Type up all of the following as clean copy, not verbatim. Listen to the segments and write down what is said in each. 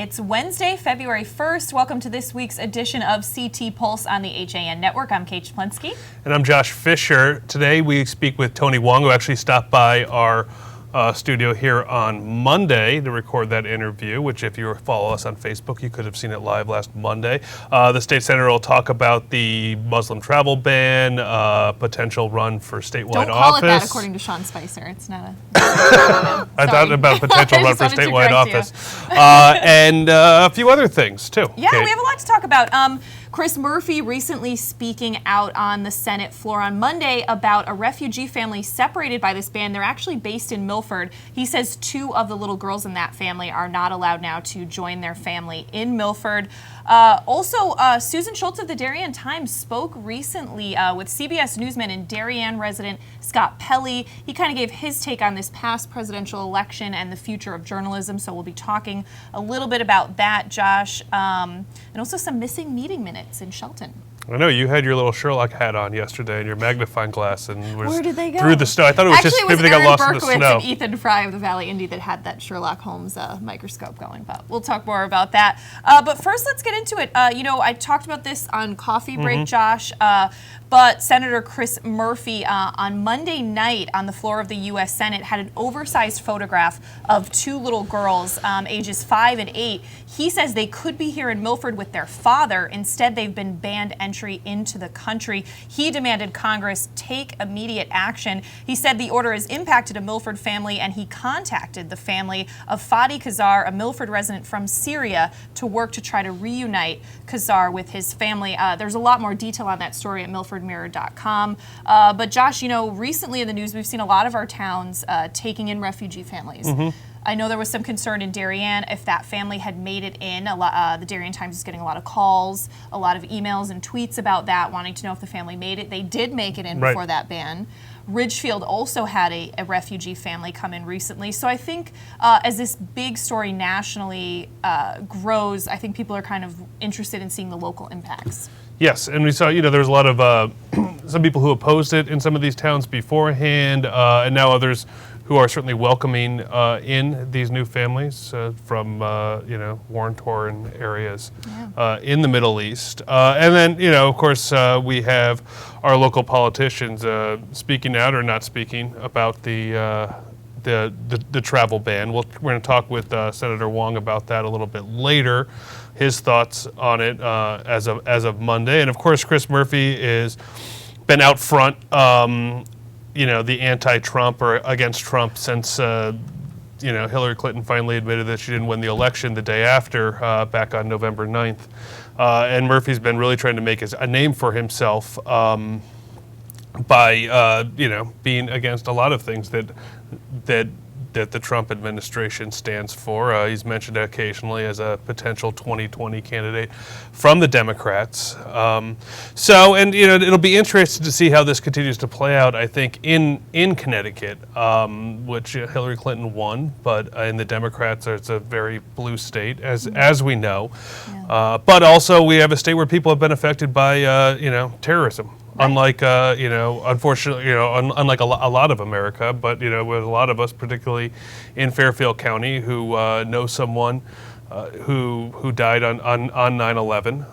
It's Wednesday, February 1st. Welcome to this week's edition of CT Pulse on the HAN Network. I'm Kate Czaplinski. And I'm Josh Fisher. Today we speak with Tony Hwang, who actually stopped by our studio here on Monday to record that interview, which if you follow us on Facebook, you could have seen it live last Monday. The state senator will talk about the Muslim travel ban, potential run for statewide office. Don't call it that, according to Sean Spicer. It's not a... I thought about potential run for statewide office. And a few other things, too. Yeah, Kate. We have a lot to talk about. Chris Murphy recently speaking out on the Senate floor on Monday about a refugee family separated by this ban. They're actually based in Milford. He says 2 of the little girls in that family are not allowed now to join their family in Milford. Also, Susan Schultz of the Darien Times spoke recently with CBS Newsman and Darien resident Scott Pelley. He kind of gave his take on this past presidential election and the future of journalism, so we'll be talking a little bit about that, Josh, and also some missing meeting minutes in Shelton. I know you had your little Sherlock hat on yesterday and your magnifying glass, and was Where did they go? Through the snow. I thought it was Actually, just it was maybe they got Aaron lost in the Berkowitz snow. and Ethan Fry of the Valley Indy that had that Sherlock Holmes microscope going, but we'll talk more about that. But first, let's get into it. I talked about this on Coffee Break, Josh, but Senator Chris Murphy on Monday night on the floor of the U.S. Senate had an oversized photograph of 2 little girls, ages 5 and 8. He says they could be here in Milford with their father. Instead, they've been banned entry into the country. He demanded Congress take immediate action. He said the order has impacted a Milford family, and he contacted the family of Fadi Kazar, a Milford resident from Syria, to work to try to reunite Kazar with his family. There's a lot more detail on that story at milfordmirror.com. But Josh, recently in the news, we've seen a lot of our towns taking in refugee families. I know there was some concern in Darien if that family had made it in. The Darien Times is getting a lot of calls, a lot of emails and tweets about that, wanting to know if the family made it. They did make it in before that ban. Ridgefield also had a refugee family come in recently. So I think as this big story nationally grows, I think people are kind of interested in seeing the local impacts. Yes, and we saw, there was a lot of some people who opposed it in some of these towns beforehand, and now others who are certainly welcoming in these new families from, war-torn areas in the Middle East. And then, of course, we have our local politicians speaking out or not speaking about the travel ban. We're going to talk with Senator Hwang about that a little bit later, his thoughts on it as of Monday. And of course, Chris Murphy has been out front, the anti-Trump or against Trump since Hillary Clinton finally admitted that she didn't win the election the day after, back on November 9th. And Murphy's been really trying to make a name for himself by being against a lot of things that the Trump administration stands for. He's mentioned occasionally as a potential 2020 candidate from the Democrats. It'll be interesting to see how this continues to play out, I think, in Connecticut, which Hillary Clinton won, but in the Democrats, it's a very blue state, as we know. Yeah. But also, we have a state where people have been affected by, terrorism. Unlike, unfortunately, unlike a lot of America, but, with a lot of us, particularly in Fairfield County, who know someone who died on 9/11,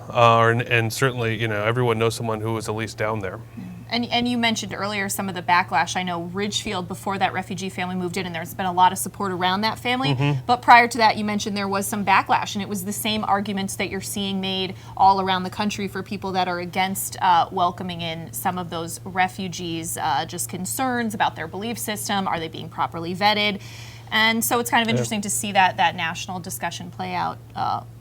and certainly, everyone knows someone who was at least down there. And you mentioned earlier some of the backlash. I know Ridgefield, before that refugee family moved in, and there's been a lot of support around that family. But prior to that, you mentioned there was some backlash, and it was the same arguments that you're seeing made all around the country for people that are against welcoming in some of those refugees, just concerns about their belief system. Are they being properly vetted? And so it's kind of interesting to see that national discussion play out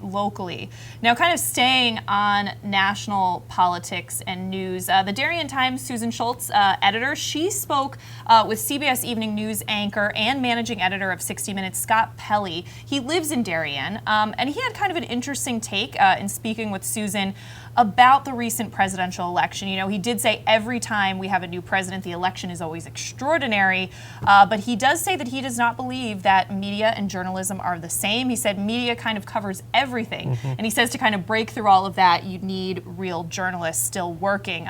locally. Now, kind of staying on national politics and news, the Darien Times, Susan Schultz, editor, she spoke with CBS Evening News anchor and managing editor of 60 Minutes, Scott Pelley. He lives in Darien, and he had kind of an interesting take in speaking with Susan. about the recent presidential election. You know, he did say every time we have a new president, the election is always extraordinary, but he does say that he does not believe that media and journalism are the same. He said media kind of covers everything, and he says to kind of break through all of that, you need real journalists still working.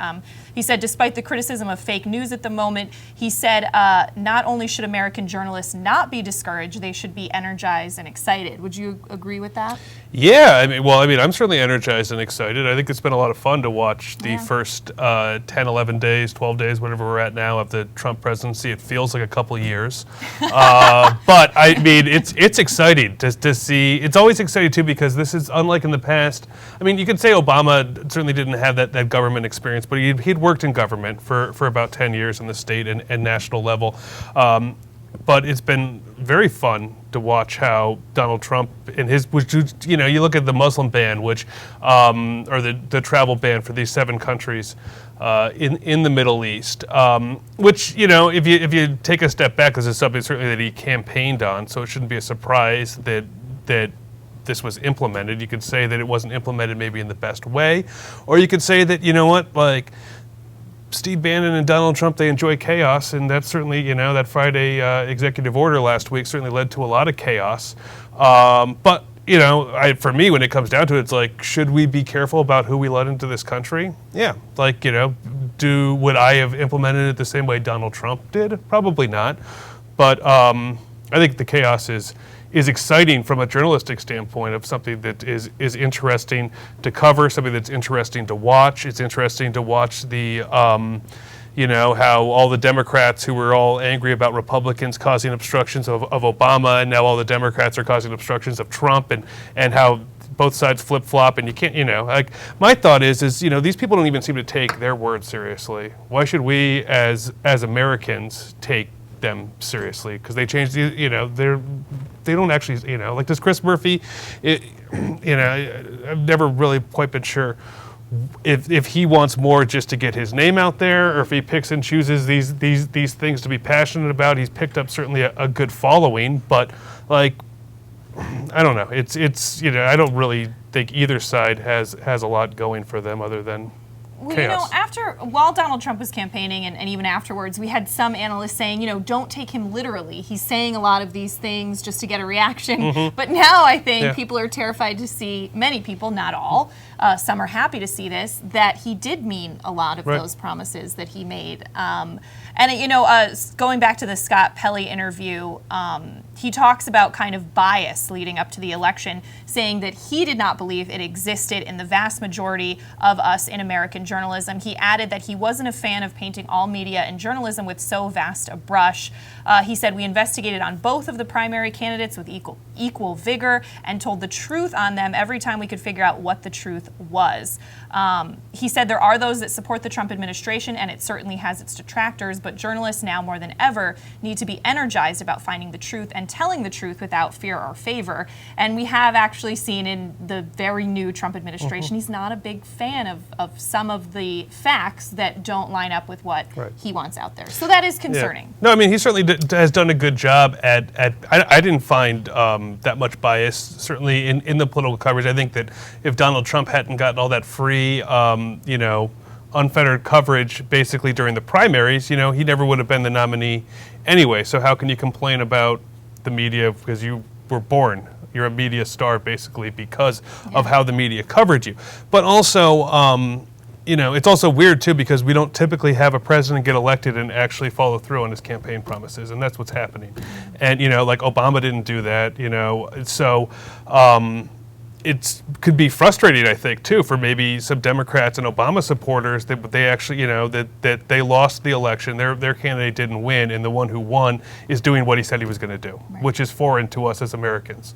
He said despite the criticism of fake news at the moment, he said not only should American journalists not be discouraged, they should be energized and excited. Would you agree with that? Yeah, I mean, I'm certainly energized and excited. I think it's been a lot of fun to watch the first 10, 11 days, 12 days, whatever we're at now of the Trump presidency. It feels like a couple years. But I mean, it's exciting to see. It's always exciting too because this is unlike in the past. I mean, you could say Obama certainly didn't have that government experience, but he'd worked in government for about 10 years in the state and national level. But it's been very fun to watch how Donald Trump and you know, you look at the Muslim ban, which, or the travel ban for these 7 countries in the Middle East, which, you know, if you take a step back, this is something certainly that he campaigned on, so it shouldn't be a surprise that this was implemented. You could say that it wasn't implemented maybe in the best way, or you could say that, you know what, like, Steve Bannon and Donald Trump, they enjoy chaos, and that's certainly, you know, that Friday executive order last week certainly led to a lot of chaos. But, you know, for me, when it comes down to it, it's like, should we be careful about who we let into this country? Yeah, like, you know, would I have implemented it the same way Donald Trump did? Probably not. But I think the chaos is exciting from a journalistic standpoint of something that is interesting to cover, something that's interesting to watch. It's interesting to watch the, you know, how all the Democrats who were all angry about Republicans causing obstructions of Obama, and now all the Democrats are causing obstructions of Trump, and how both sides flip-flop, and you can't, you know, like, my thought is, you know, these people don't even seem to take their word seriously. Why should we, as Americans, take them seriously? Because they change the, you know, they don't actually, you know, like this Chris Murphy, you know, I've never really quite been sure if he wants more just to get his name out there, or if he picks and chooses these things to be passionate about. He's picked up certainly a good following, but like, I don't know. It's you know, I don't really think either side has a lot going for them other than well, chaos. You know, while Donald Trump was campaigning and even afterwards, we had some analysts saying, you know, don't take him literally. He's saying a lot of these things just to get a reaction. But now I think people are terrified to see, many people, not all, some are happy to see this, that he did mean a lot of those promises that he made. And, you know, going back to the Scott Pelley interview, he talks about kind of bias leading up to the election, saying that he did not believe it existed in the vast majority of us in American journalism. He added that he wasn't a fan of painting all media and journalism with so vast a brush. He said, we investigated on both of the primary candidates with equal vigor and told the truth on them every time we could figure out what the truth was. He said there are those that support the Trump administration, and it certainly has its detractors, but journalists now more than ever need to be energized about finding the truth and telling the truth without fear or favor. And we have actually seen in the very new Trump administration, he's not a big fan of some of the facts that don't line up with what he wants out there. So that is concerning. No, I mean, he certainly has done a good job at I didn't find that much bias, certainly in the political coverage. I think that if Donald Trump hadn't gotten all that free, you know, unfettered coverage basically during the primaries, you know, he never would have been the nominee anyway. So how can you complain about the media because you were born? You're a media star basically because of how the media covered you. But also, you know, it's also weird too because we don't typically have a president get elected and actually follow through on his campaign promises, and that's what's happening. And, you know, like Obama didn't do that, you know, so it could be frustrating, I think, too, for maybe some Democrats and Obama supporters that they actually, you know, that they lost the election, their candidate didn't win, and the one who won is doing what he said he was going to do, which is foreign to us as Americans.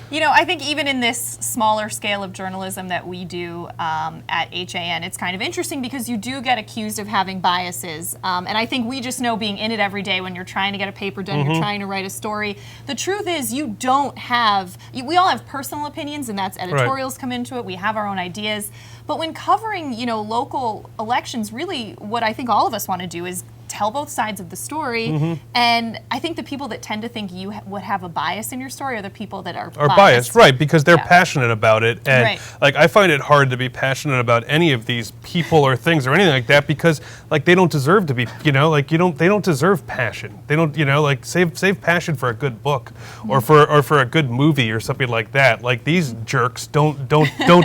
You know, I think even in this smaller scale of journalism that we do at HAN, it's kind of interesting because you do get accused of having biases. And I think we just know, being in it every day, when you're trying to get a paper done, you're trying to write a story, the truth is you don't have, we all have personal opinions, and that's editorials come into it. We have our own ideas. But when covering, you know, local elections, really what I think all of us want to do is tell both sides of the story. And I think the people that tend to think you would have a bias in your story are the people that are biased, right? Because they're passionate about it, and like I find it hard to be passionate about any of these people or things or anything like that because like they don't deserve to be, they don't deserve passion. They don't, like save passion for a good book or for a good movie or something like that. Like these jerks don't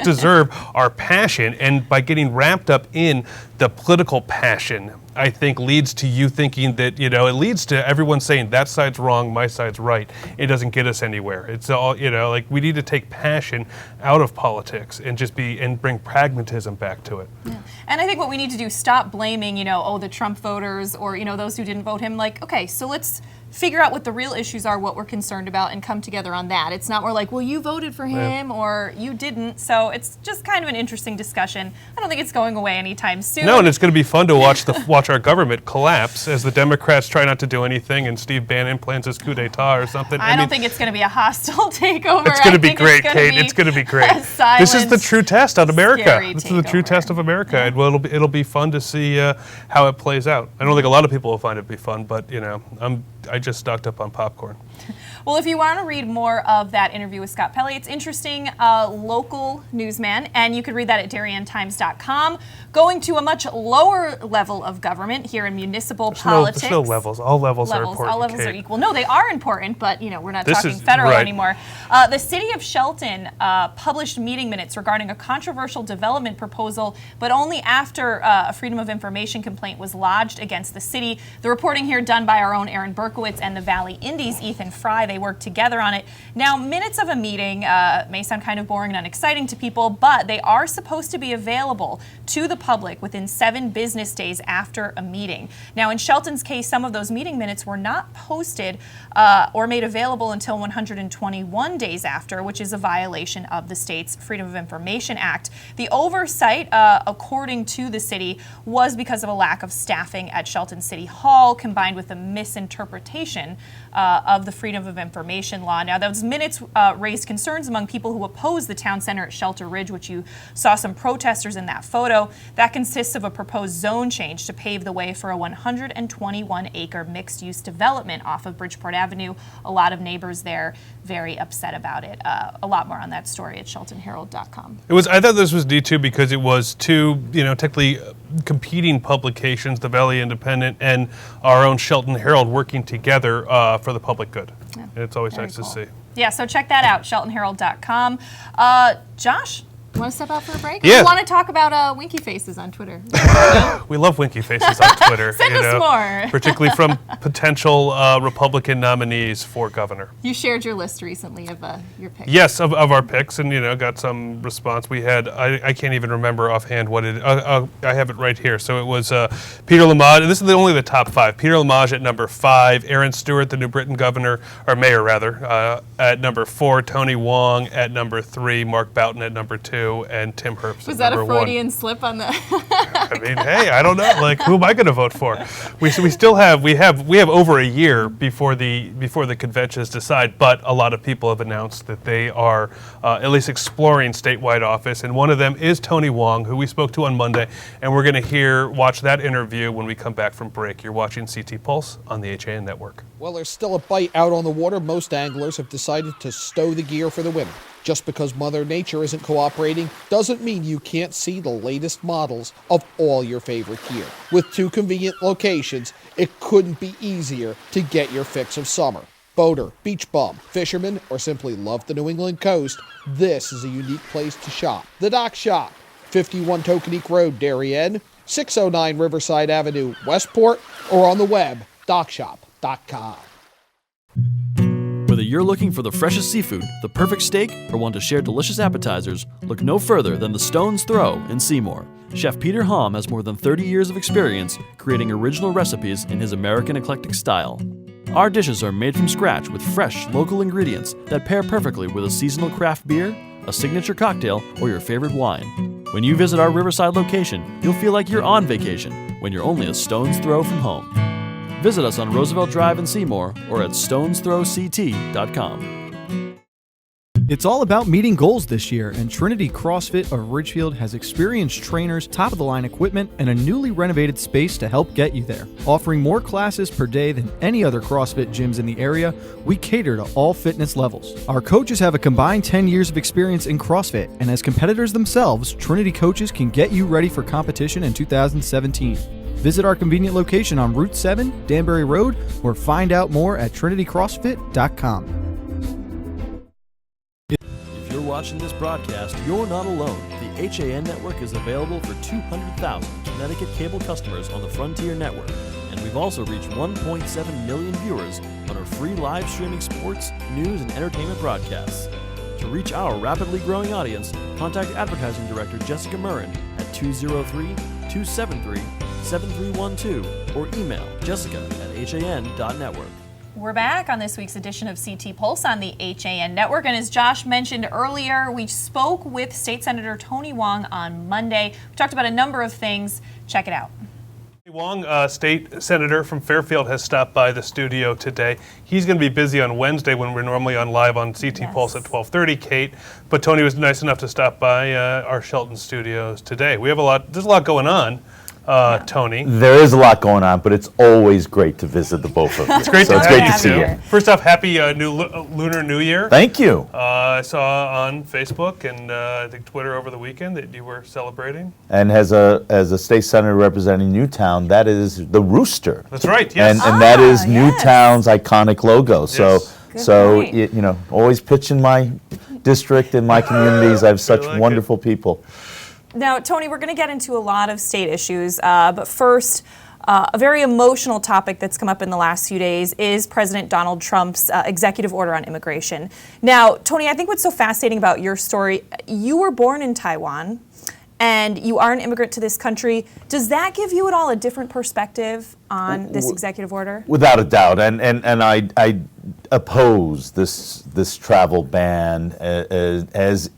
deserve our passion, and by getting wrapped up in the political passion, I think leads to you thinking that, it leads to everyone saying that side's wrong, my side's right. It doesn't get us anywhere. It's all, like we need to take passion out of politics and and bring pragmatism back to it. Yeah. And I think what we need to do, stop blaming, the Trump voters or, those who didn't vote him. Like, okay, so let's figure out what the real issues are, what we're concerned about, and come together on that. It's not more like, well, you voted for him or you didn't. So it's just kind of an interesting discussion. I don't think it's going away anytime soon. No, and it's going to be fun to watch our government collapse as the Democrats try not to do anything and Steve Bannon plans his coup d'etat or something. I don't think it's going to be a hostile takeover. It's going to be great, Kate. It's going to be great. This is the true test of America. This is the true test of America. Yeah. It'll be fun to see how it plays out. I don't think a lot of people will find it be fun, but I just stocked up on popcorn. Well, if you want to read more of that interview with Scott Pelley, it's interesting, local newsman, and you could read that at DarienTimes.com. Going to a much lower level of government here in municipal politics. There's no levels. All levels are important, all levels Kate. Are equal. No, they are important, but we're not talking federal anymore. The city of Shelton published meeting minutes regarding a controversial development proposal, but only after a Freedom of Information complaint was lodged against the city. The reporting here done by our own Aaron Berkowitz and the Valley Indies' Ethan Fry. They worked together on it. Now, minutes of a meeting may sound kind of boring and unexciting to people, but they are supposed to be available to the public within 7 business days after a meeting. Now, in Shelton's case, some of those meeting minutes were not posted or made available until 121 days after, which is a violation of the state's Freedom of Information Act. The oversight, according to the city, was because of a lack of staffing at Shelton City Hall, combined with a misinterpretation of the Freedom of Information law. Now, those minutes raised concerns among people who oppose the town center at Shelter Ridge, which you saw some protesters in that photo. That consists of a proposed zone change to pave the way for a 121-acre mixed-use development off of Bridgeport Avenue. A lot of neighbors there very upset about it. A lot more on that story at SheltonHerald.com. I thought this was neat too because it was two, technically competing publications, the Valley Independent and our own Shelton Herald, working together for the public good. Yeah. And it's always nice to see. Yeah, so check that out, SheltonHerald.com. Josh, you want to step out for a break? Yeah. I want to talk about winky faces on Twitter. We love winky faces on Twitter. Send us more. Particularly from potential Republican nominees for governor. You shared your list recently of your picks. Yes, of our picks, and got some response. We had, I can't even remember offhand what it. I have it right here. So it was Peter Lamage, and this is only the top 5. Peter Lamage at number 5, Aaron Stewart, the New Britain governor, or mayor rather, at number 4, Tony Hwang at number 3, Mark Boughton at number 2. And Tim Herbst. Was that a Freudian slip on the? I mean, hey, I don't know. Like, who am I going to vote for? We still have over a year before the conventions decide. But a lot of people have announced that they are at least exploring statewide office, and one of them is Tony Hwang, who we spoke to on Monday, and we're going to watch that interview when we come back from break. You're watching CT Pulse on the HAN Network. Well, there's still a bite out on the water. Most anglers have decided to stow the gear for the winter. Just because Mother Nature isn't cooperating doesn't mean you can't see the latest models of all your favorite gear. With 2 convenient locations, it couldn't be easier to get your fix of summer. Boater, beach bum, fisherman, or simply love the New England coast, this is a unique place to shop. The Dock Shop, 51 Tokenique Road, Darien, 609 Riverside Avenue, Westport, or on the web, dockshop.com. Whether you're looking for the freshest seafood, the perfect steak, or want to share delicious appetizers, look no further than the Stone's Throw in Seymour. Chef Peter Hom has more than 30 years of experience creating original recipes in his American eclectic style. Our dishes are made from scratch with fresh, local ingredients that pair perfectly with a seasonal craft beer, a signature cocktail, or your favorite wine. When you visit our Riverside location, you'll feel like you're on vacation when you're only a stone's throw from home. Visit us on Roosevelt Drive in Seymour or at StonesThrowCT.com. It's all about meeting goals this year, and Trinity CrossFit of Ridgefield has experienced trainers, top-of-the-line equipment, and a newly renovated space to help get you there. Offering more classes per day than any other CrossFit gyms in the area, we cater to all fitness levels. Our coaches have a combined 10 years of experience in CrossFit, and as competitors themselves, Trinity coaches can get you ready for competition in 2017. Visit our convenient location on Route 7, Danbury Road, or find out more at trinitycrossfit.com. If you're watching this broadcast, you're not alone. The HAN network is available for 200,000 Connecticut cable customers on the Frontier network, and we've also reached 1.7 million viewers on our free live streaming sports, news, and entertainment broadcasts. To reach our rapidly growing audience, contact Advertising Director Jessica Murrin at 203-273-7312 or email jessica@han.network. We're back on this week's edition of CT Pulse on the HAN Network. And as Josh mentioned earlier, we spoke with State Senator Tony Hwang on Monday. We talked about a number of things. Check it out. Hwang, state senator from Fairfield, has stopped by the studio today. He's going to be busy on Wednesday when we're normally on live on CT Pulse at 12:30, Kate. But Tony was nice enough to stop by our Shelton studios today. There's a lot going on. Tony. There is a lot going on, but it's always great to visit the both of you. It's great so to it's have great you to see too. you. First off, happy Lunar New Year. Thank you. I saw on Facebook and I think Twitter over the weekend that you were celebrating. And as a state senator representing Newtown, that is the rooster. That's right. Yes. And that is Newtown's iconic logo. So Yes. always pitching my district and my communities. I have such wonderful people. Now, Tony, we're going to get into a lot of state issues, but first, a very emotional topic that's come up in the last few days is President Donald Trump's executive order on immigration. Now, Tony, I think what's so fascinating about your story, you were born in Taiwan, and you are an immigrant to this country. Does that give you at all a different perspective on this executive order? Without a doubt, and I oppose this travel ban as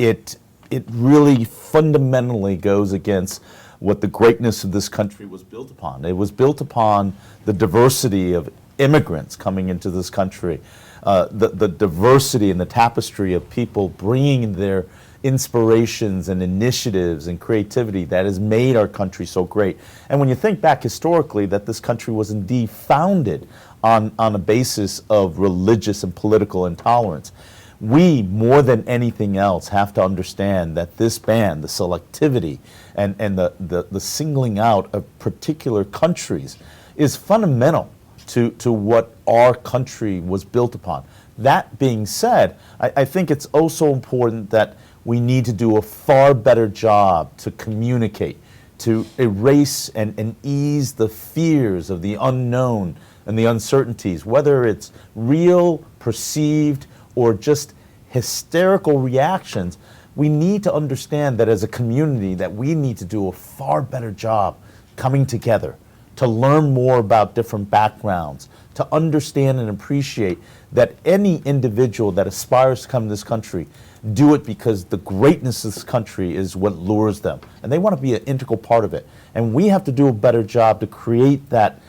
it really fundamentally goes against what the greatness of this country was built upon. It was built upon the diversity of immigrants coming into this country, the diversity and the tapestry of people bringing their inspirations and initiatives and creativity that has made our country so great. And when you think back historically that this country was indeed founded on a basis of religious and political intolerance, we, more than anything else, have to understand that this ban, the selectivity and the singling out of particular countries is fundamental to what our country was built upon. That being said, I think it's also important that we need to do a far better job to communicate, to erase and ease the fears of the unknown and the uncertainties, whether it's real, perceived, or just hysterical reactions. We need to understand that as a community that we need to do a far better job coming together to learn more about different backgrounds, to understand and appreciate that any individual that aspires to come to this country do it because the greatness of this country is what lures them, and they want to be an integral part of it. And we have to do a better job to create that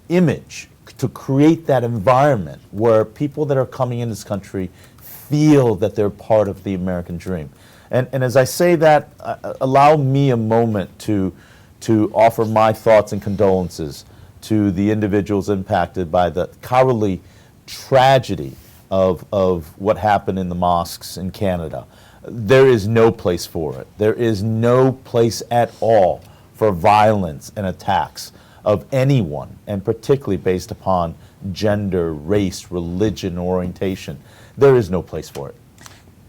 image, to create that environment where people that are coming in this country feel that they're part of the American dream. And as I say that, allow me a moment to offer my thoughts and condolences to the individuals impacted by the cowardly tragedy of what happened in the mosques in Canada. There is no place for it. There is no place at all for violence and attacks of anyone, and particularly based upon gender, race, religion, orientation. There is no place for it.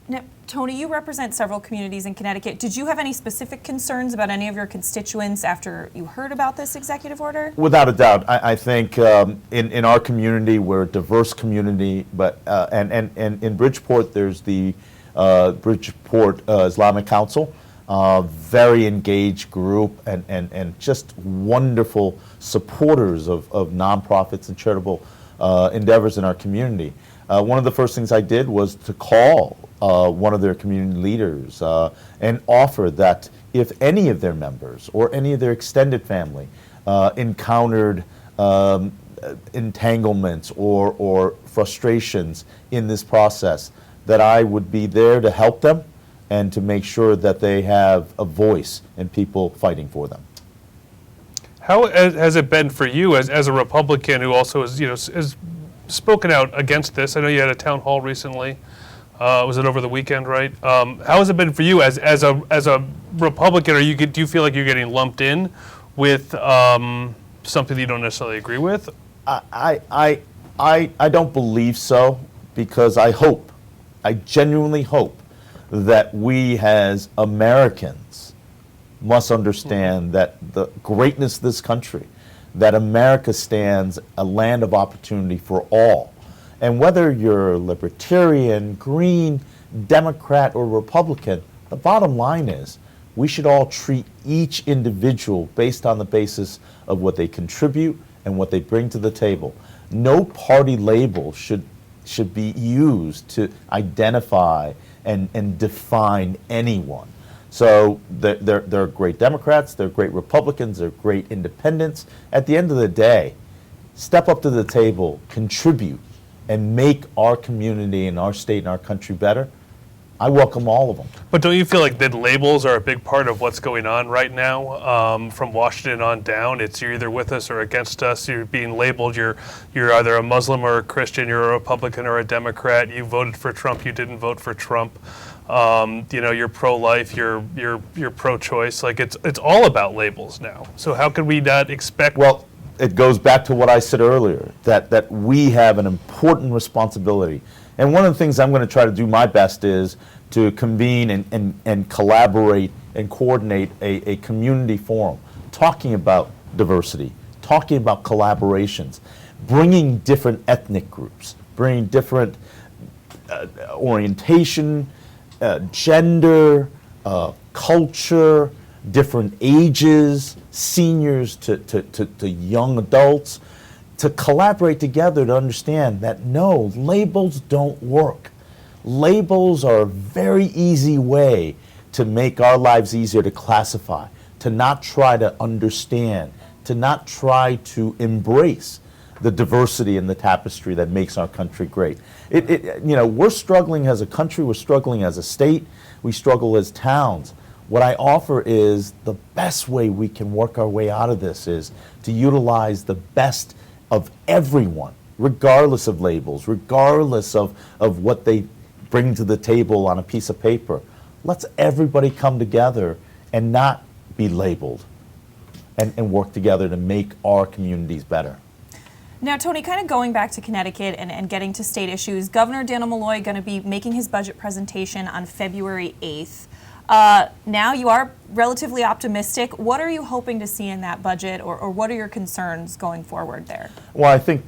Now, Tony, you represent several communities in Connecticut. Did you have any specific concerns about any of your constituents after you heard about this executive order? Without a doubt. I think in our community, we're a diverse community, but and in Bridgeport, there's the Bridgeport Islamic Council, very engaged group and just wonderful supporters of nonprofits and charitable endeavors in our community. One of the first things I did was to call one of their community leaders and offer that if any of their members or any of their extended family encountered entanglements or frustrations in this process, that I would be there to help them and to make sure that they have a voice in people fighting for them. How has it been for you as a Republican who also has spoken out against this? I know you had a town hall recently. Was it over the weekend, right? How has it been for you as a Republican? Do you feel like you're getting lumped in with something that you don't necessarily agree with? I don't believe so, because I genuinely hope that we as Americans must understand that the greatness of this country, that America stands a land of opportunity for all. And whether you're libertarian, green, Democrat, or Republican, the bottom line is we should all treat each individual based on the basis of what they contribute and what they bring to the table. No party label should be used to identify and define anyone. So they're great Democrats, they're great Republicans, they're great independents. At the end of the day, step up to the table, contribute, and make our community and our state and our country better. I welcome all of them. But don't you feel like that labels are a big part of what's going on right now? From Washington on down, it's you're either with us or against us. You're being labeled. You're either a Muslim or a Christian. You're a Republican or a Democrat. You voted for Trump. You didn't vote for Trump. You're pro-life. You're pro-choice. Like it's all about labels now. So how can we not expect? Well, it goes back to what I said earlier, that we have an important responsibility. And one of the things I'm going to try to do my best is to convene and collaborate and coordinate a community forum, talking about diversity, talking about collaborations, bringing different ethnic groups, bringing different orientation, gender, culture, different ages, seniors to young adults, to collaborate together to understand that no, labels don't work. Labels are a very easy way to make our lives easier to classify, to not try to understand, to not try to embrace the diversity and the tapestry that makes our country great. We're struggling as a country, we're struggling as a state, we struggle as towns. What I offer is the best way we can work our way out of this is to utilize the best of everyone, regardless of labels, regardless of what they bring to the table on a piece of paper. Let's everybody come together and not be labeled and work together to make our communities better. Now, Tony, kind of going back to Connecticut and getting to state issues, Governor Daniel Malloy going to be making his budget presentation on February 8th. Now you are relatively optimistic. What are you hoping to see in that budget, or what are your concerns going forward there? Well, I think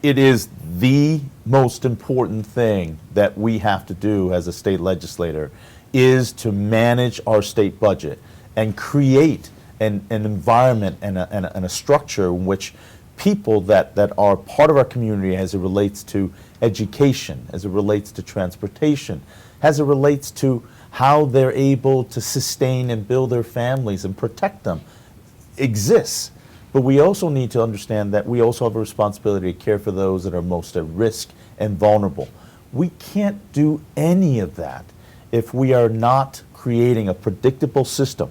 it is the most important thing that we have to do as a state legislator is to manage our state budget and create an environment and a structure in which people that are part of our community as it relates to education, as it relates to transportation, as it relates to how they're able to sustain and build their families and protect them, exists. But we also need to understand that we also have a responsibility to care for those that are most at risk and vulnerable. We can't do any of that if we are not creating a predictable system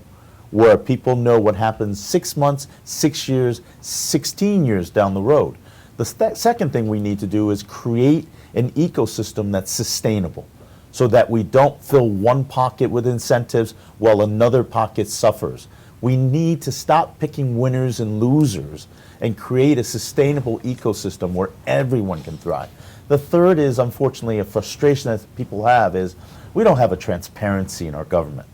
where people know what happens 6 months, 6 years, 16 years down the road. The second thing we need to do is create an ecosystem that's sustainable, so that we don't fill one pocket with incentives while another pocket suffers. We need to stop picking winners and losers and create a sustainable ecosystem where everyone can thrive. The third is, unfortunately, a frustration that people have is we don't have a transparency in our government.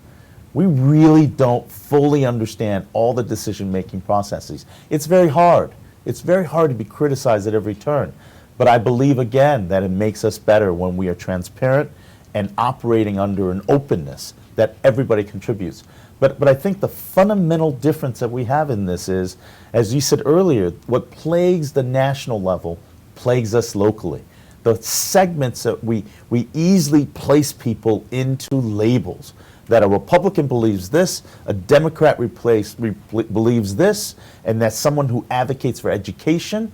We really don't fully understand all the decision-making processes. It's very hard. It's very hard to be criticized at every turn. But I believe, again, that it makes us better when we are transparent and operating under an openness that everybody contributes. But I think the fundamental difference that we have in this is, as you said earlier, what plagues the national level plagues us locally. The segments that we easily place people into labels, that a Republican believes this, a Democrat believes this, and that someone who advocates for education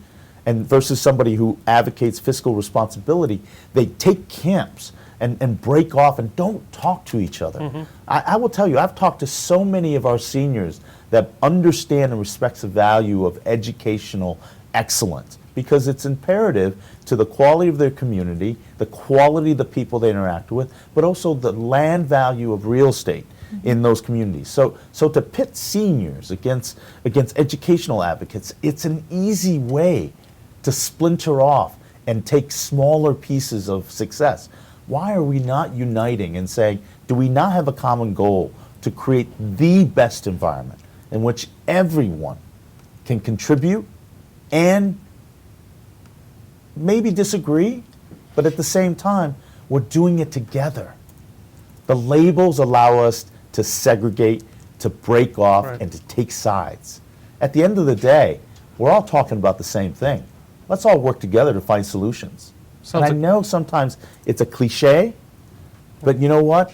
and versus somebody who advocates fiscal responsibility, they take camps and break off and don't talk to each other. I will tell you, I've talked to so many of our seniors that understand and respect the value of educational excellence, because it's imperative to the quality of their community, the quality of the people they interact with, but also the land value of real estate in those communities. So to pit seniors against educational advocates, it's an easy way to splinter off and take smaller pieces of success. Why are we not uniting and saying, do we not have a common goal to create the best environment in which everyone can contribute and maybe disagree, but at the same time, we're doing it together. The labels allow us to segregate, to break off, Right. and to take sides. At the end of the day, we're all talking about the same thing. Let's all work together to find solutions. Sounds And I like- know sometimes it's a cliche, but you know what?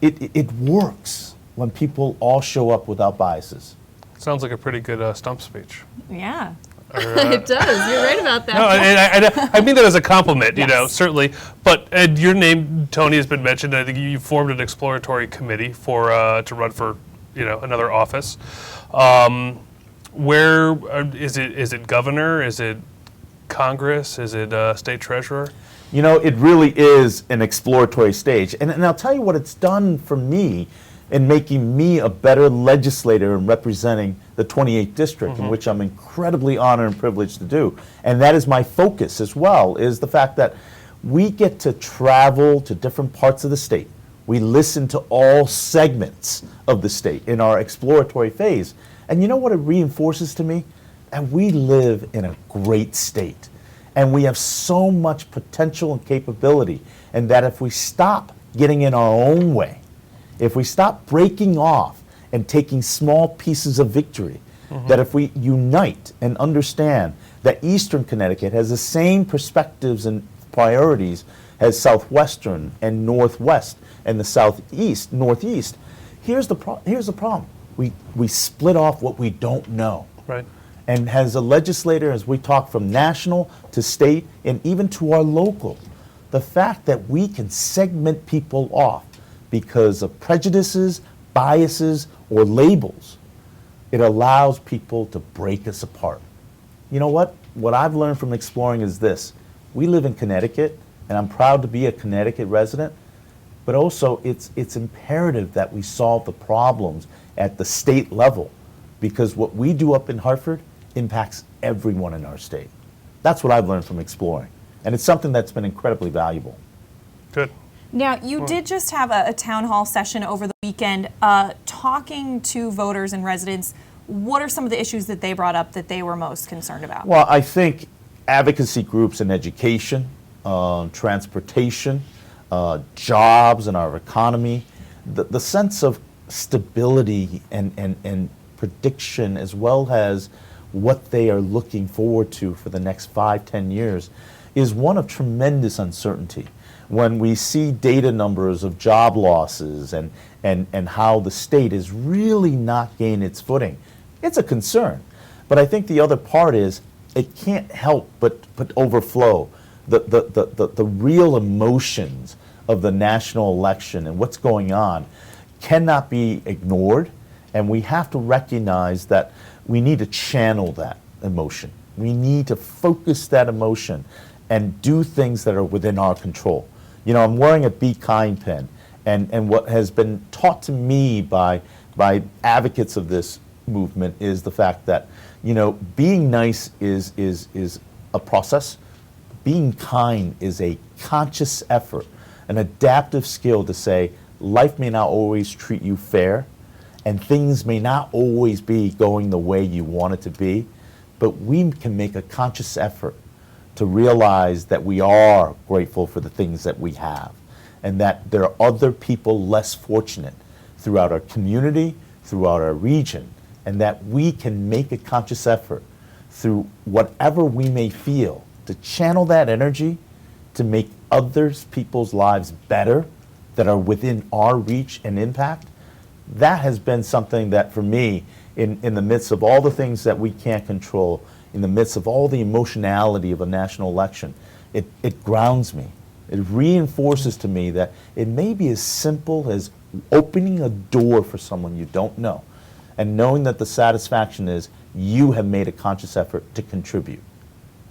It works when people all show up without biases. Sounds like a pretty good stump speech. Yeah. Or, It does. You're right about that. No, and I mean that as a compliment, you know, Yes. certainly. But your name, Tony, has been mentioned. I think you formed an exploratory committee for to run for, you know, another office. Where is it? Is it governor? Is it Congress? Is it state treasurer? You know, it really is an exploratory stage. And I'll tell you what it's done for me in making me a better legislator and representing the 28th district, in which I'm incredibly honored and privileged to do. And that is my focus as well, is the fact that we get to travel to different parts of the state. We listen to all segments of the state in our exploratory phase. And you know what it reinforces to me? And we live in a great state. And we have so much potential and capability. And that if we stop getting in our own way, if we stop breaking off and taking small pieces of victory, that if we unite and understand that Eastern Connecticut has the same perspectives and priorities as Southwestern and Northwest and the Southeast, Northeast, here's the problem. We split off what we don't know. Right. And as a legislator, as we talk from national to state and even to our local, the fact that we can segment people off because of prejudices, biases, or labels, it allows people to break us apart. You know what? What I've learned from exploring is this. We live in Connecticut, and I'm proud to be a Connecticut resident, but also it's imperative that we solve the problems at the state level, because what we do up in Hartford impacts everyone in our state. That's what I've learned from exploring, and it's something that's been incredibly valuable. Good. Now, you did just have a town hall session over the weekend talking to voters and residents. What are some of the issues that they brought up that they were most concerned about? Well, I think advocacy groups in education, transportation, jobs in our economy, the sense of stability and prediction, as well as what they are looking forward to for the next 5-10 years, is one of tremendous uncertainty. When we see data numbers of job losses and how the state is really not gaining its footing, it's a concern. But I think the other part is it can't help but overflow. The real emotions of the national election and what's going on cannot be ignored, and we have to recognize that we need to channel that emotion. We need to focus that emotion and do things that are within our control. You know, I'm wearing a Be Kind pen, and what has been taught to me by advocates of this movement is the fact that, you know, being nice is a process. Being kind is a conscious effort, an adaptive skill to say life may not always treat you fair, and things may not always be going the way you want it to be, but we can make a conscious effort to realize that we are grateful for the things that we have, and that there are other people less fortunate throughout our community, throughout our region, and that we can make a conscious effort through whatever we may feel to channel that energy to make others people's lives better that are within our reach and impact. That has been something that for me, in the midst of all the things that we can't control, in the midst of all the emotionality of a national election, it grounds me. It reinforces to me that it may be as simple as opening a door for someone you don't know and knowing that the satisfaction is you have made a conscious effort to contribute.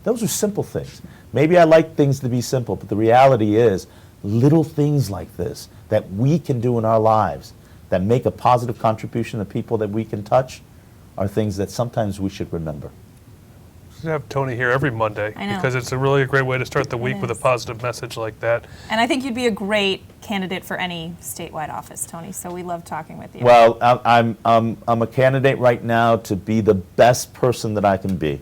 Those are simple things. Maybe I like things to be simple, but the reality is little things like this that we can do in our lives that make a positive contribution to people that we can touch are things that sometimes we should remember. We should have Tony here every Monday because it's a really great way to start the week with a positive message like that. And I think you'd be a great candidate for any statewide office, Tony, so we love talking with you. Well, I'm a candidate right now to be the best person that I can be,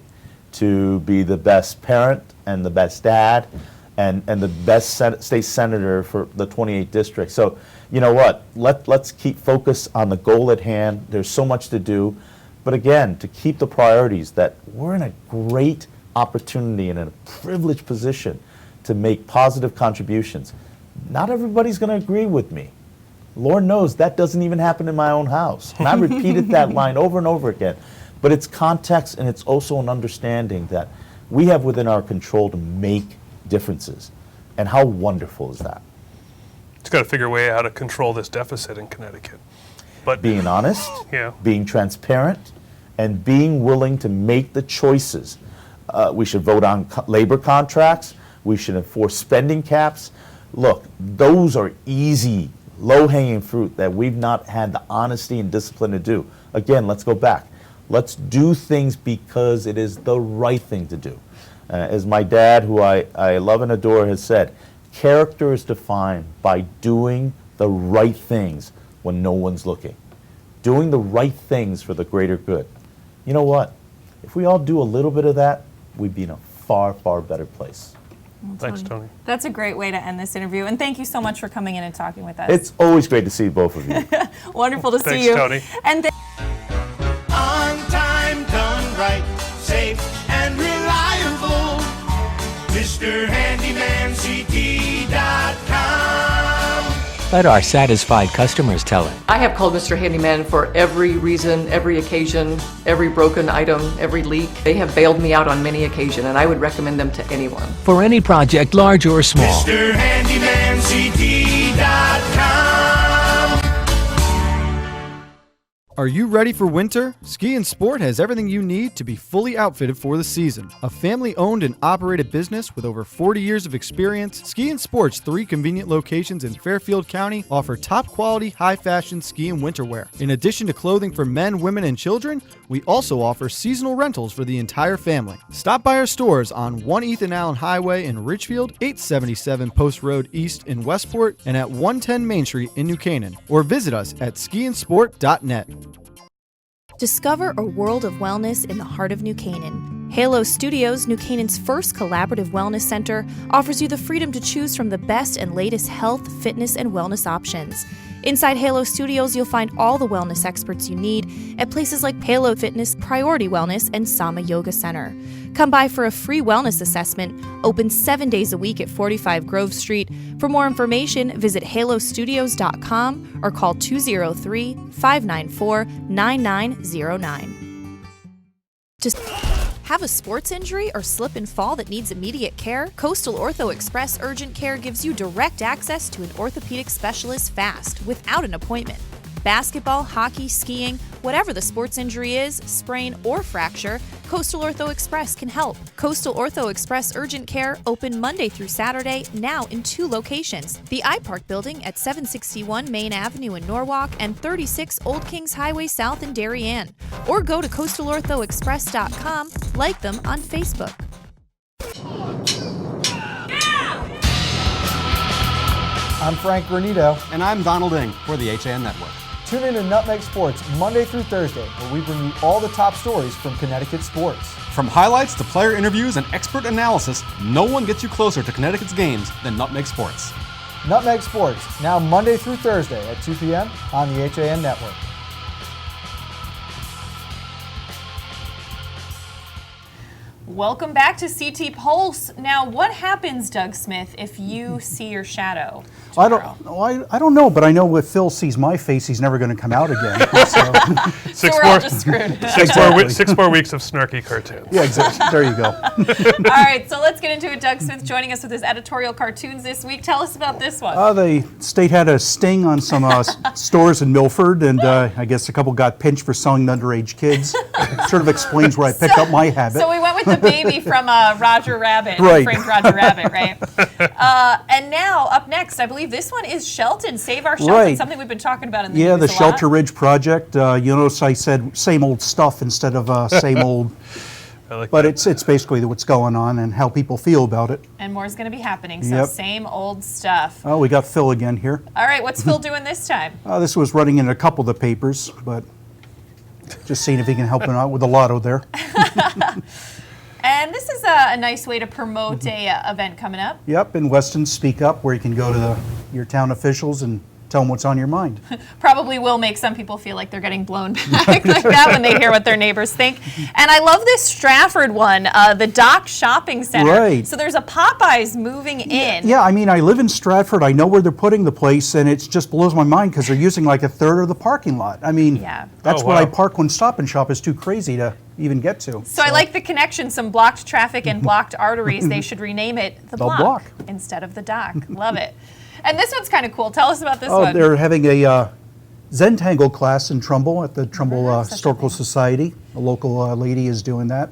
to be the best parent and the best dad and the best state senator for the 28th district. So, you know what? Let's keep focused on the goal at hand. There's so much to do. But again, to keep the priorities that we're in a great opportunity and in a privileged position to make positive contributions. Not everybody's going to agree with me. Lord knows that doesn't even happen in my own house. And I repeated that line over and over again. But it's context, and it's also an understanding that we have within our control to make differences. And how wonderful is that? It's got to figure a way how to control this deficit in Connecticut. But being honest, being transparent, and being willing to make the choices. We should vote on labor contracts. We should enforce spending caps. Look, those are easy, low-hanging fruit that we've not had the honesty and discipline to do. Again, let's go back. Let's do things because it is the right thing to do. As my dad, who I love and adore, has said, character is defined by doing the right things when no one's looking. Doing the right things for the greater good. You know what? If we all do a little bit of that, we'd be in a far, far better place. Well, thanks, Tony. That's a great way to end this interview. And thank you so much for coming in and talking with us. It's always great to see both of you. Wonderful to see you. Tony. And on time, done right, safe and reliable. MrHandymanCT.com. Let our satisfied customers tell it. I have called Mr. Handyman for every reason, every occasion, every broken item, every leak. They have bailed me out on many occasions, and I would recommend them to anyone. For any project, large or small. MrHandymanCT.com. Are you ready for winter? Ski and Sport has everything you need to be fully outfitted for the season. A family-owned and operated business with over 40 years of experience, Ski and Sport's 3 convenient locations in Fairfield County offer top-quality, high-fashion ski and winter wear. In addition to clothing for men, women, and children, we also offer seasonal rentals for the entire family. Stop by our stores on 1 Ethan Allen Highway in Ridgefield, 877 Post Road East in Westport, and at 110 Main Street in New Canaan, or visit us at skiandsport.net. Discover a world of wellness in the heart of New Canaan. Halo Studios, New Canaan's first collaborative wellness center, offers you the freedom to choose from the best and latest health, fitness, and wellness options. Inside Halo Studios, you'll find all the wellness experts you need at places like Halo Fitness, Priority Wellness, and Sama Yoga Center. Come by for a free wellness assessment, open 7 days a week at 45 Grove Street. For more information, visit halostudios.com or call 203-594-9909. Just have a sports injury or slip and fall that needs immediate care? Coastal Ortho Express Urgent Care gives you direct access to an orthopedic specialist fast, without an appointment. Basketball, hockey, skiing, whatever the sports injury is, sprain or fracture, Coastal Ortho Express can help. Coastal Ortho Express Urgent Care, open Monday through Saturday, now in 2 locations. The iPark Building at 761 Main Avenue in Norwalk and 36 Old Kings Highway South in Darien. Or go to coastalorthoexpress.com, like them on Facebook. I'm Frank Granito. And I'm Donald Ng for the HAN Network. Tune in to Nutmeg Sports Monday through Thursday, where we bring you all the top stories from Connecticut sports. From highlights to player interviews and expert analysis, no one gets you closer to Connecticut's games than Nutmeg Sports. Nutmeg Sports, now Monday through Thursday at 2 p.m. on the HAN Network. Welcome back to CT Pulse. Now, what happens, Doug Smith, if you see your shadow tomorrow? I don't know, but I know if Phil sees my face, he's never going to come out again. So we're all just screwed. Six more weeks of snarky cartoons. Yeah, exactly. There you go. All right, so let's get into it. Doug Smith joining us with his editorial cartoons this week. Tell us about this one. The state had a sting on some stores in Milford, and I guess a couple got pinched for selling to underage kids. Sort of explains where I picked up my habit. So we went with the baby from Roger Rabbit, right. Framed Roger Rabbit, right? And now, up next, I believe this one is Shelton. Save Our Shelton, Right. something we've been talking about in the Yeah, news the a Shelter lot. Ridge Project. You notice I said same old stuff instead of same old. But it's basically what's going on and how people feel about it. And more is going to be happening, so Yep. same old stuff. Oh, we got Phil again here. All right, what's Phil doing this time? This was running in a couple of the papers, but just seeing if he can help him out with the lotto there. And this is a nice way to promote a event coming up. Yep, in Weston Speak Up, where you can go to your town officials and tell them what's on your mind. Probably will make some people feel like they're getting blown back like that when they hear what their neighbors think. And I love this Stratford one, the Dock Shopping Center. Right. So there's a Popeyes moving in. Yeah, I mean, I live in Stratford. I know where they're putting the place, and it just blows my mind because they're using like a third of the parking lot. I mean, that's Oh, what I wow. park when Stop and Shop is too crazy to even get to. So I like the connection, some blocked traffic and blocked arteries. They should rename it the Block instead of the Dock. Love it. And this one's kind of cool. Tell us about this one. They're having a Zentangle class in Trumbull at the Trumbull Historical Society. A local lady is doing that.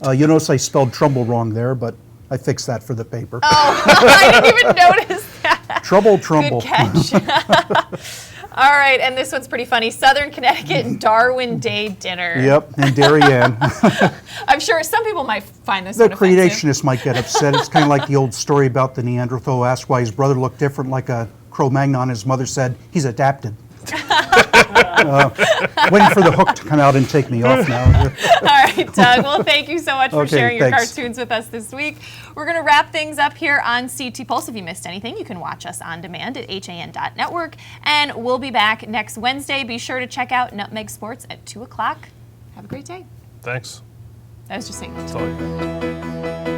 You notice I spelled Trumbull wrong there, but I fixed that for the paper. Oh, I didn't even notice that. Trumbull. Good catch. All right, and this one's pretty funny. Southern Connecticut Darwin Day dinner. Yep, and Darien. I'm sure some people might find this The one offensive. creationists might get upset. It's kind of like the old story about the Neanderthal who asked why his brother looked different, like a Cro-Magnon. His mother said, he's adapted. Waiting for the hook to come out and take me off now. All right, Doug. Well, thank you so much for Okay, sharing your thanks. cartoons with us this week. We're going to wrap things up here on CT Pulse. If you missed anything, you can watch us on demand at han.network. And we'll be back next Wednesday. Be sure to check out Nutmeg Sports at 2 o'clock. Have a great day. Thanks. I was just saying. That's all I got.